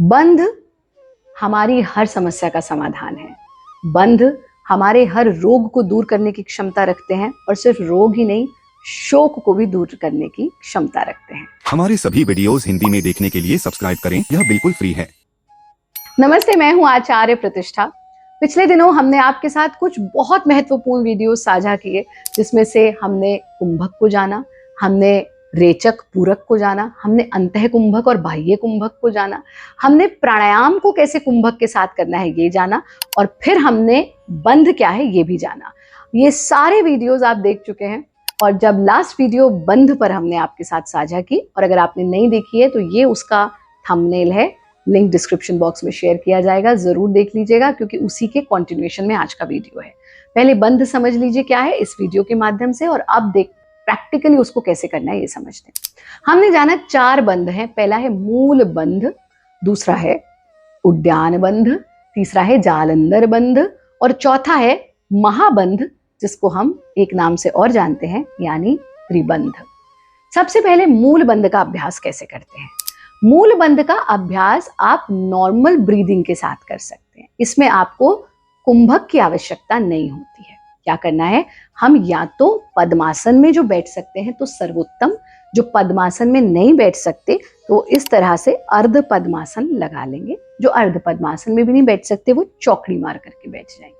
बंध हमारी हर समस्या का समाधान है। बंध हमारे हर रोग को दूर करने की क्षमता रखते हैं और सिर्फ रोग ही नहीं, शोक को भी दूर करने की क्षमता रखते हैं। हमारे सभी वीडियोस हिंदी में देखने के लिए सब्सक्राइब करें, यह बिल्कुल फ्री है। नमस्ते, मैं हूं आचार्य प्रतिष्ठा। पिछले दिनों हमने आपके साथ कुछ बहुत महत्वपूर्ण वीडियो साझा किए, जिसमें से हमने कुंभक को जाना, हमने रेचक पूरक को जाना, हमने अंतः कुंभक और बाह्य कुंभक को जाना, हमने प्राणायाम को कैसे कुंभक के साथ करना है ये जाना, और फिर हमने बंध क्या है ये भी जाना। ये सारे वीडियोस आप देख चुके हैं। और जब लास्ट वीडियो बंध पर हमने आपके साथ साझा की, और अगर आपने नहीं देखी है तो ये उसका थंबनेल है, लिंक डिस्क्रिप्शन बॉक्स में शेयर किया जाएगा, जरूर देख लीजिएगा, क्योंकि उसी के कंटिन्यूएशन में आज का वीडियो है। पहले बंध समझ लीजिए क्या है इस वीडियो के माध्यम से, और अब देख प्रैक्टिकली उसको कैसे करना है ये समझते हैं। हमने जाना 4 बंध हैं। पहला है मूल बंध, दूसरा है उद्यान बंध, तीसरा है जालंधर बंध, और चौथा है महाबंध, जिसको हम एक नाम से और जानते हैं, यानी त्रिबंध। सबसे पहले मूल बंध का अभ्यास कैसे करते हैं। मूल बंध का अभ्यास आप नॉर्मल ब्रीदिंग के साथ कर सकते हैं। इसमें आपको कुंभक की आवश्यकता नहीं होती है। क्या करना है, हम या तो पद्मासन में जो बैठ सकते हैं तो सर्वोत्तम, जो पद्मासन में नहीं बैठ सकते तो इस तरह से अर्ध पद्मासन लगा लेंगे। जो अर्ध पद्मासन में भी नहीं बैठ सकते वो चौकड़ी मार करके बैठ जाएंगे,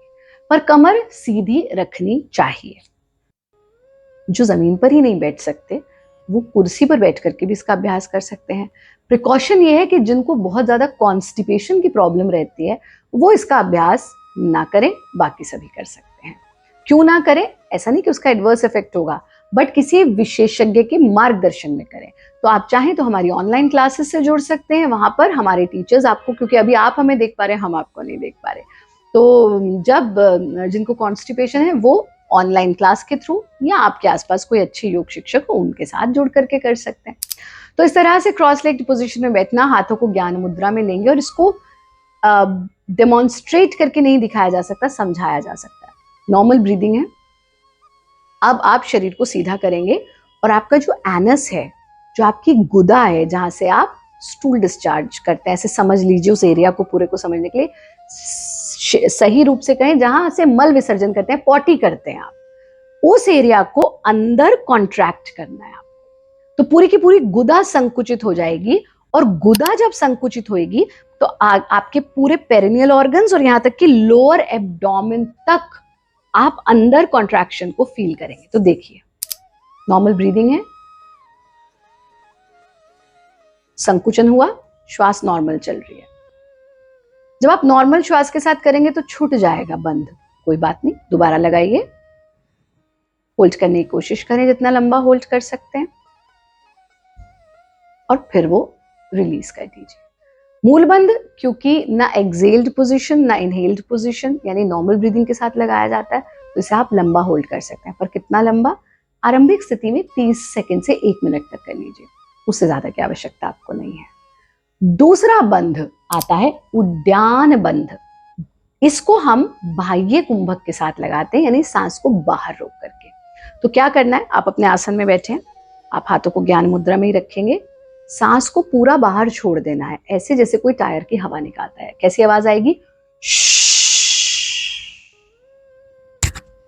पर कमर सीधी रखनी चाहिए। जो जमीन पर ही नहीं बैठ सकते वो कुर्सी पर बैठ करके भी इसका अभ्यास कर सकते हैं। प्रिकॉशन ये है कि जिनको बहुत ज्यादा कॉन्स्टिपेशन की प्रॉब्लम रहती है वो इसका अभ्यास ना करें, बाकी सभी कर सकते हैं। क्यों ना करें, ऐसा नहीं कि उसका एडवर्स इफेक्ट होगा, बट किसी विशेषज्ञ के मार्गदर्शन में करें। तो आप चाहें तो हमारी ऑनलाइन क्लासेस से जुड़ सकते हैं। वहां पर हमारे टीचर्स आपको, क्योंकि अभी आप हमें देख पा रहे हैं, हम आपको नहीं देख पा रहे, तो जब जिनको कॉन्स्टिपेशन है वो ऑनलाइन क्लास के थ्रू या आपके आसपास कोई अच्छे योग शिक्षक हो उनके साथ जुड़ करके कर सकते हैं। तो इस तरह से क्रॉस लेग्ड पोजीशन में बैठना, हाथों को ज्ञान मुद्रा में लेंगे, और इसको डेमोन्स्ट्रेट करके नहीं दिखाया जा सकता, समझाया जा सकता है। नॉर्मल ब्रीदिंग है। अब आप शरीर को सीधा करेंगे और आपका जो एनस है, जो आपकी गुदा है, जहां से आप स्टूल डिस्चार्ज करते हैं, ऐसे समझ लीजिए, उस एरिया को पूरे को समझने के लिए सही रूप से कहें, जहां से मल विसर्जन करते हैं, पॉटी करते हैं आप, उस एरिया को अंदर कॉन्ट्रैक्ट करना है आपको। तो पूरी की पूरी गुदा संकुचित हो जाएगी, और गुदा जब संकुचित होएगी तो आपके पूरे पेरिनियल ऑर्गन्स और यहां तक कि लोअर एब्डोमेन तक आप अंदर कॉन्ट्रैक्शन को फील करेंगे। तो देखिए, नॉर्मल ब्रीदिंग है, संकुचन हुआ, श्वास नॉर्मल चल रही है। जब आप नॉर्मल श्वास के साथ करेंगे तो छूट जाएगा बंध, कोई बात नहीं, दोबारा लगाइए, होल्ड करने की कोशिश करें, जितना लंबा होल्ड कर सकते हैं, और फिर वो रिलीज कर दीजिए। मूल बंध क्योंकि ना एक्सेल्ड पोजीशन ना इनहेल्ड पोजीशन, यानी नॉर्मल ब्रीदिंग के साथ लगाया जाता है, तो इसे आप लंबा होल्ड कर सकते हैं। पर कितना लंबा, आरंभिक स्थिति में 30 सेकंड से 1 मिनट तक कर लीजिए, उससे ज्यादा की आवश्यकता आपको नहीं है। दूसरा बंध आता है उद्यान बंध। इसको हम बाह्य कुंभक के साथ लगाते हैं, यानी सांस को बाहर रोक करके। तो क्या करना है, आप अपने आसन में बैठे हैं, आप हाथों को ज्ञान मुद्रा में ही रखेंगे, सांस को पूरा बाहर छोड़ देना है, ऐसे जैसे कोई टायर की हवा निकालता है। कैसी आवाज आएगी,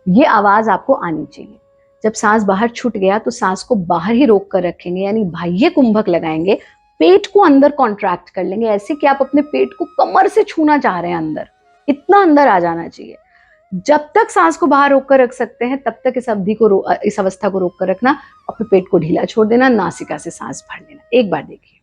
ये आवाज आपको आनी चाहिए। जब सांस बाहर छूट गया तो सांस को बाहर ही रोक कर रखेंगे, यानी बाह्य कुंभक लगाएंगे, पेट को अंदर कॉन्ट्रैक्ट कर लेंगे, ऐसे कि आप अपने पेट को कमर से छूना चाह रहे हैं, अंदर, इतना अंदर आ जाना चाहिए। जब तक सांस को बाहर रोक कर रख सकते हैं तब तक इस अवस्था को रोक कर रखना, और फिर पेट को ढीला छोड़ देना, नासिका से सांस भर लेना। एक बार देखिए,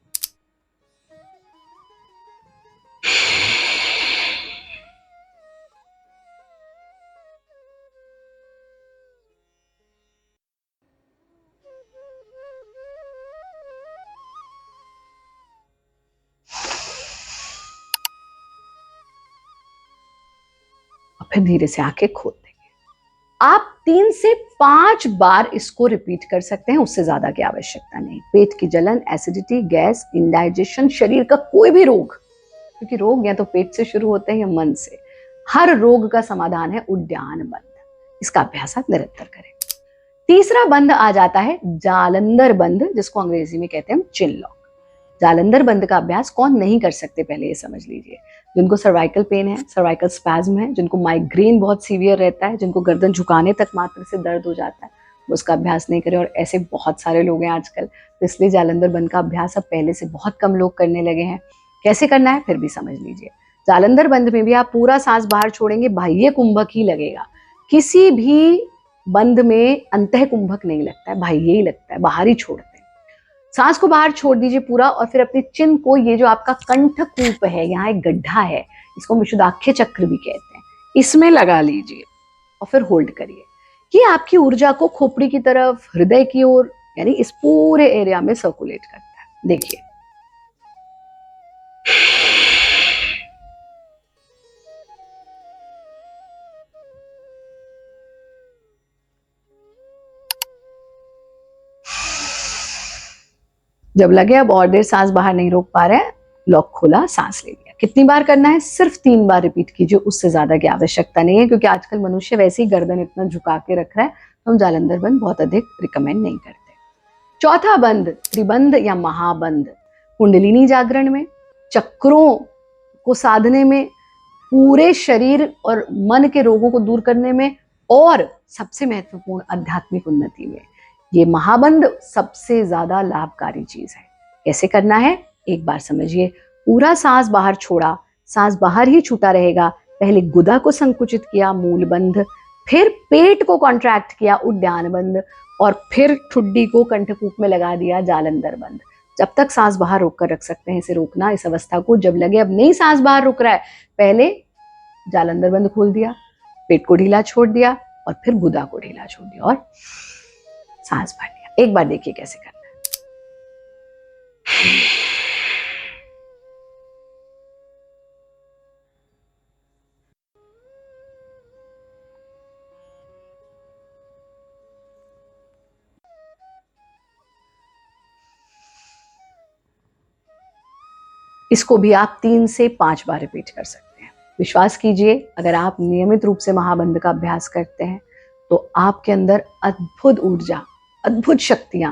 और फिर धीरे से आंखें खोल देंगे। आप 3 से 5 बार इसको रिपीट कर सकते हैं, उससे ज्यादा की आवश्यकता नहीं। पेट की जलन, एसिडिटी, गैस, इंडाइजेशन, शरीर का कोई भी रोग, क्योंकि रोग या तो पेट से शुरू होते हैं या मन से, हर रोग का समाधान है उद्यान बंध। इसका अभ्यास आप निरंतर करें। तीसरा बंध आ जाता है जालंधर बंध, जिसको अंग्रेजी में कहते हैं चिन लॉक। जालंधर बंद का अभ्यास कौन नहीं कर सकते, पहले ये समझ लीजिए। जिनको सर्वाइकल पेन है, सर्वाइकल स्पैज्म है, जिनको माइग्रेन बहुत सीवियर रहता है, जिनको गर्दन झुकाने तक मात्र से दर्द हो जाता है, वो उसका अभ्यास नहीं करें। और ऐसे बहुत सारे लोग हैं आजकल, तो इसलिए जालंधर बंद का अभ्यास अब पहले से बहुत कम लोग करने लगे हैं। कैसे करना है फिर भी समझ लीजिए। जालंधर बंद में भी आप पूरा सांस बाहर छोड़ेंगे, बाह्य कुंभक ही लगेगा। किसी भी बंद में अंतः कुंभक नहीं लगता है, बाह्य ही लगता है, बाहर ही छोड़ते हैं। सांस को बाहर छोड़ दीजिए पूरा, और फिर अपने चिन्ह को, ये जो आपका कंठ कूप है, यहाँ एक गड्ढा है, इसको विशुद्धाख्य चक्र भी कहते हैं, इसमें लगा लीजिए और फिर होल्ड करिए। ये आपकी ऊर्जा को खोपड़ी की तरफ, हृदय की ओर, यानी इस पूरे एरिया में सर्कुलेट करता है। देखिए, जब लगे अब और देर सांस बाहर नहीं रोक पा रहे हैं, लॉक खोला, सांस ले लिया। कितनी बार करना है? सिर्फ 3 बार रिपीट कीजिए, उससे ज्यादा की आवश्यकता नहीं है, क्योंकि आजकल मनुष्य वैसे ही गर्दन इतना झुका के रख रहा है, तो हम जालंधर बंद बहुत अधिक रिकमेंड नहीं करते। चौथा बंद, त्रिबंध या महाबंद, कुंडलिनी जागरण में, चक्रों को साधने में, पूरे शरीर और मन के रोगों को दूर करने में, और सबसे महत्वपूर्ण आध्यात्मिक उन्नति में। ये महाबंद सबसे ज्यादा लाभकारी चीज है। कैसे करना है एक बार समझिए। पूरा सांस बाहर छोड़ा, सांस बाहर ही छूटा रहेगा। पहले गुदा को संकुचित किया, मूल बंध, फिर पेट को कॉन्ट्रैक्ट किया, उद्यान बंद, और फिर ठुड्डी को कंठकूप में लगा दिया, जालंधर बंद। जब तक सांस बाहर रोक कर रख सकते हैं इसे रोकना, इस अवस्था को। जब लगे अब नहीं सांस बाहर रुक रहा है, पहले जालंधर बंद खोल दिया, पेट को ढीला छोड़ दिया, और फिर गुदा को ढीला छोड़ दिया और सांस भर लिया। एक बार देखिए कैसे करना है। इसको भी आप 3 से 5 बार रिपीट कर सकते हैं। विश्वास कीजिए, अगर आप नियमित रूप से महाबंद का अभ्यास करते हैं तो आपके अंदर अद्भुत ऊर्जा, अद्भुत शक्तियां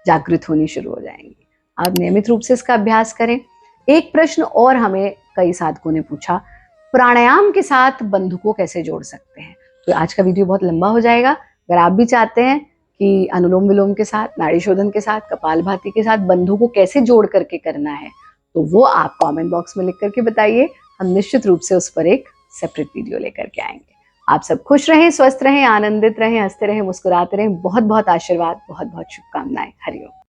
जागृत होनी शुरू हो जाएंगी। आप नियमित रूप से इसका अभ्यास करें। एक प्रश्न और हमें कई साधकों ने पूछा, प्राणायाम के साथ बंध को कैसे जोड़ सकते हैं? तो आज का वीडियो बहुत लंबा हो जाएगा। अगर आप भी चाहते हैं कि अनुलोम विलोम के साथ, नाड़ी शोधन के साथ, कपालभाति के साथ बंधों को कैसे जोड़ करके करना है, तो वो आप कमेंट बॉक्स में लिख करके बताइए। हम निश्चित रूप से उस पर एक सेपरेट वीडियो लेकर के आएंगे। आप सब खुश रहें, स्वस्थ रहें, आनंदित रहें, हंसते रहें, मुस्कुराते रहें। बहुत बहुत आशीर्वाद, बहुत बहुत शुभकामनाएं। हरिओम।